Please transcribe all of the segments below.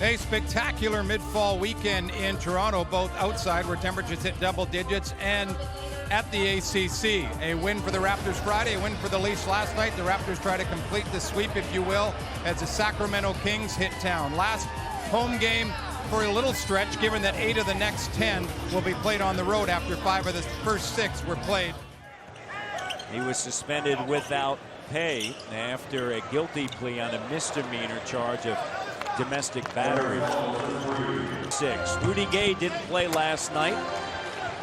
A spectacular mid-fall weekend in Toronto, both outside where temperatures hit double digits and at the ACC. A win for the Raptors Friday, a win for the Leafs last night. The Raptors try to complete the sweep, if you will, as the Sacramento Kings hit town. Last home game for a little stretch, given that 8 of the next 10 will be played on the road after 5 of the first 6 were played. He was suspended without pay after a guilty plea on a misdemeanor charge of domestic battery. 6. Rudy Gay didn't play last night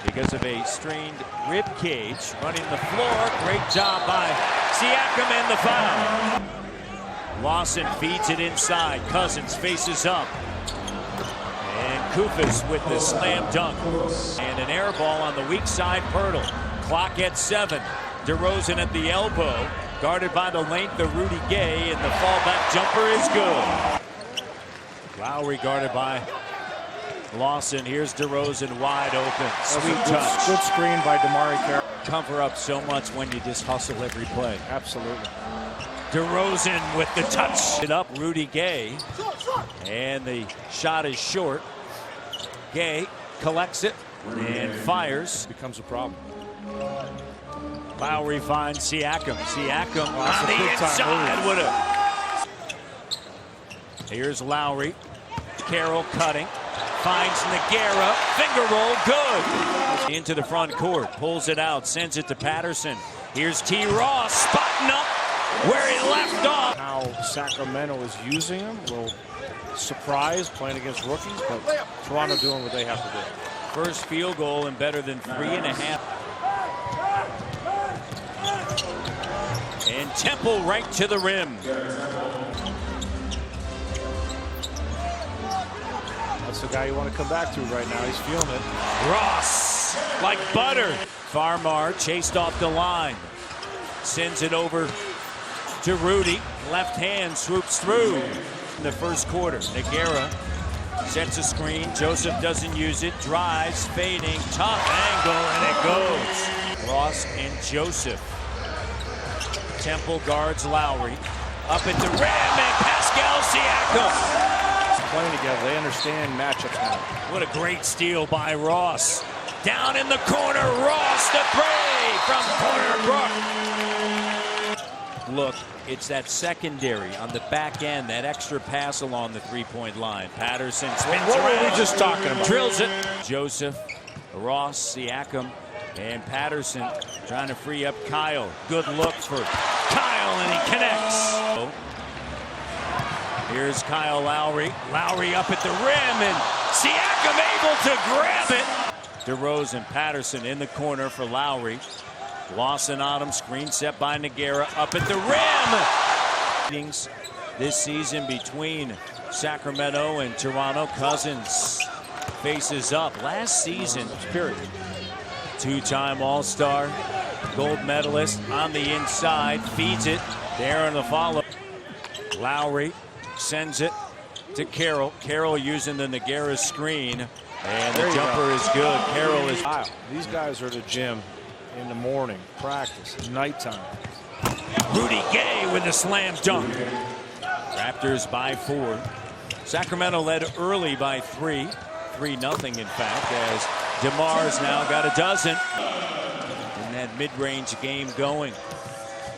because of a strained rib cage. Running the floor, great job by Siakam, and the foul. Lawson feeds it inside. Cousins faces up. And Kufis with the slam dunk. And an air ball on the weak side, Pierto. Clock at 7. DeRozan at the elbow. Guarded by the length of Rudy Gay, and the fallback jumper is good. Lowry guarded by Lawson. Here's DeRozan wide open. Sweet touch. Good screen by DeMarre Carroll. Cover up so much when you just hustle every play. Absolutely. DeRozan with the touch. It up, Rudy Gay. And the shot is short. Gay collects it and fires. Becomes a problem. Lowry finds Siakam. Siakam on the inside. Here's Lowry. Carroll cutting. Finds Nogueira. Finger roll. Good. Into the front court. Pulls it out. Sends it to Patterson. Here's T. Ross. Spotting up where he left off. How Sacramento is using him. A little surprise playing against rookies, but Toronto doing what they have to do. First field goal in better than 3.5. And Temple right to the rim. That's the guy you want to come back to right now. He's feeling it. Ross, like butter. Farmar chased off the line. Sends it over to Rudy. Left hand swoops through in the first quarter. Nogueira sets a screen. Joseph doesn't use it. Drives, fading, tough angle, and it goes. Ross and Joseph. Temple guards Lowry. Up at the rim, and Pascal Siakam. Playing together, they understand matchups now. What a great steal by Ross. Down in the corner, Ross the three from corner Brook. Look, it's that secondary on the back end, that extra pass along the three-point line. Patterson spins what around. were we just talking about? Drills it. Joseph, Ross, Siakam, and Patterson trying to free up Kyle. Good look for Kyle, and he connects. Here's Kyle Lowry. Lowry up at the rim, and Siakam able to grab it. DeRozan, Patterson in the corner for Lowry. Lawson on him, screen set by Nogueira up at the rim. Meetings this season between Sacramento and Toronto. Cousins faces up. Last season, period. Two-time All-Star, gold medalist on the inside, feeds it. There on the follow. Lowry sends it to Carroll. Carroll using the Nogueira screen, and the jumper is good. Carroll is. These guys are at the gym in the morning, practice, nighttime. Rudy Gay with the slam dunk. Raptors by 4. Sacramento led early by 3. 3-0 in fact, as DeMar's now got a dozen in that mid-range game going.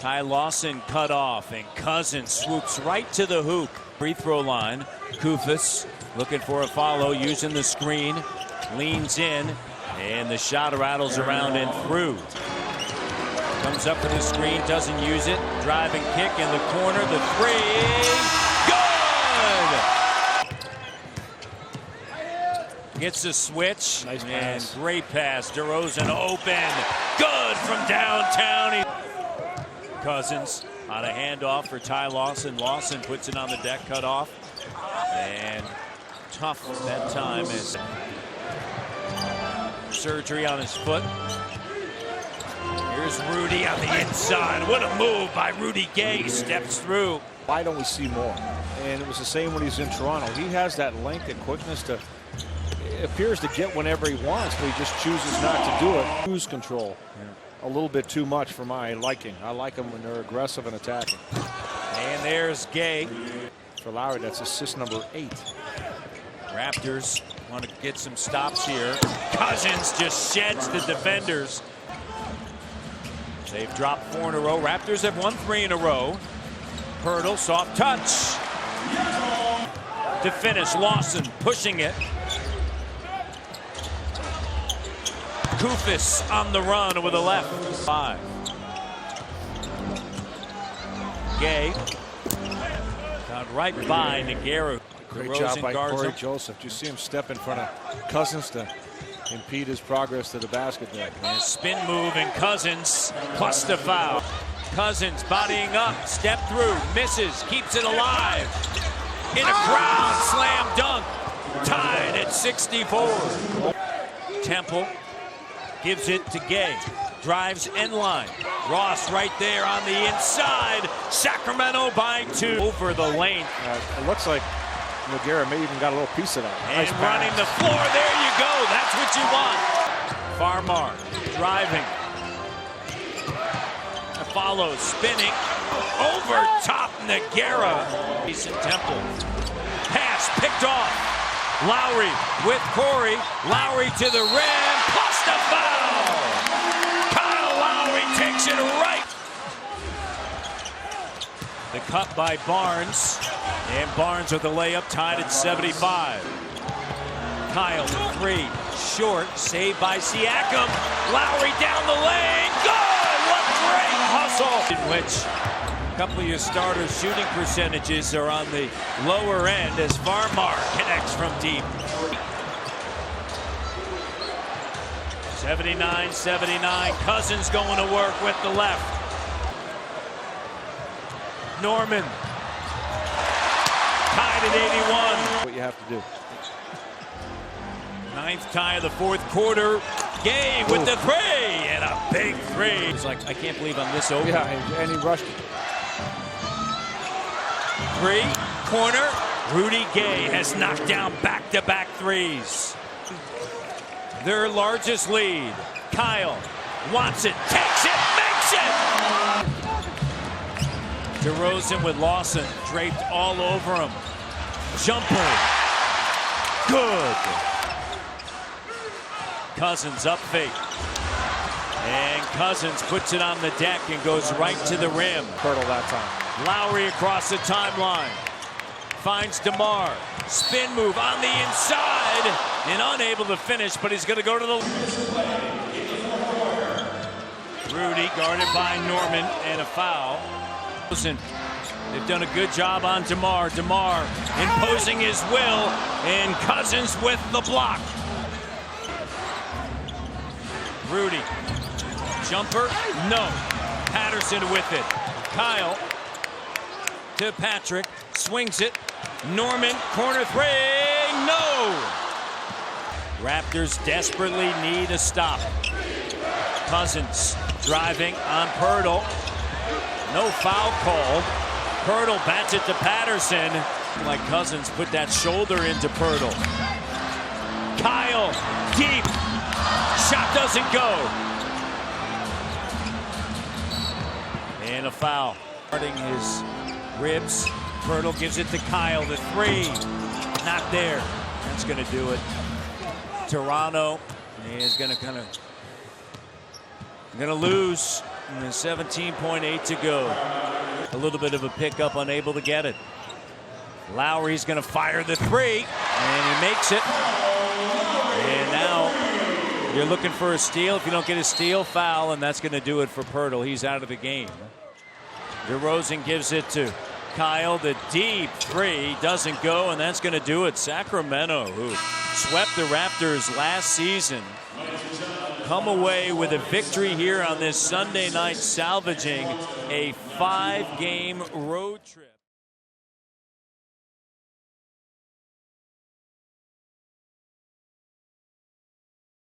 Ty Lawson cut off, and Cousins swoops right to the hoop. Free throw line. Kufis looking for a follow, using the screen, leans in, and the shot rattles around and through. Comes up with the screen, doesn't use it. Drive and kick in the corner. The three, good! Gets the switch, nice and pass. Great pass. DeRozan open, good from downtown. Cousins on a handoff for Ty Lawson. Lawson puts it on the deck, cut off, and tough that time as surgery on his foot. Here's Rudy on the inside. What a move by Rudy Gay. Steps through. Why don't we see more? And it was the same when he's in Toronto. He has that length and quickness to, it appears to get whenever he wants, but he just chooses not to do it. Lose control. A little bit too much for my liking. I like them when they're aggressive and attacking. And there's Gay. For Lowry, that's assist number 8. Raptors want to get some stops here. Cousins just sheds the defenders. They've dropped 4 in a row. Raptors have won 3 in a row. Pierto, soft touch. To finish, Lawson pushing it. Kufis on the run with a left. 5. Gay got right by Nogueira. Great job by Corey Joseph. You see him step in front of Cousins to impede his progress to the basket there. And spin move, and Cousins plus the foul. Cousins bodying up, step through, misses, keeps it alive. In a crowd, slam dunk. Tied at 64. Temple gives it to Gay. Drives end line. Ross right there on the inside. Sacramento by 2. Over the length. It looks like Nogueira may even got a little piece of that. And nice running pass. the floor. There you go. That's what you want. Farmar driving. Follows, spinning. Over top Nogueira. Decent Temple. Pass picked off. Lowry with Corey. Lowry to the rim. Plus the foul. Kyle Lowry takes it right. The cut by Barnes. And Barnes with the layup, tied at 75. Kyle, 3, short, saved by Siakam. Lowry down the lane, good! What great hustle! In which a couple of your starters' shooting percentages are on the lower end as Farmar connects from deep. 79-79, Cousins going to work with the left. Norman. Tied at 81. What you have to do. 9th tie of the 4th quarter. Gay with the 3 and a big 3. It's like, I can't believe I'm this open. Yeah, and he rushed it. 3, corner. Rudy Gay has knocked down back-to-back 3s. Their largest lead. Kyle wants it, takes it, makes it! DeRozan with Lawson draped all over him. Jumper. Good. Cousins up fake. And Cousins puts it on the deck and goes right to the rim. Pierto that time. Lowry across the timeline. Finds DeMar. Spin move on the inside. And unable to finish, but he's going to go to the... Rudy guarded by Norman and a foul. They've done a good job on DeMar. DeMar imposing his will, and Cousins with the block. Rudy, jumper, no. Patterson with it. Kyle to Patrick, swings it. Norman, corner 3, no. Raptors desperately need a stop. Cousins driving on Pierto. No foul called. Pierto bats it to Patterson. Like Cousins put that shoulder into Pierto. Kyle, deep. Shot doesn't go. And a foul. Guarding his ribs. Pierto gives it to Kyle. The 3. Not there. That's going to do it. Toronto is going to lose. 17.8 to go. A little bit of a pickup, unable to get it. Lowry's going to fire the 3, and he makes it. And now you're looking for a steal. If you don't get a steal, foul, and that's going to do it for Pierto. He's out of the game. DeRozan gives it to Kyle. The deep 3 doesn't go, and that's going to do it. Sacramento, who swept the Raptors last season, come away with a victory here on this Sunday night, salvaging a 5-game road trip.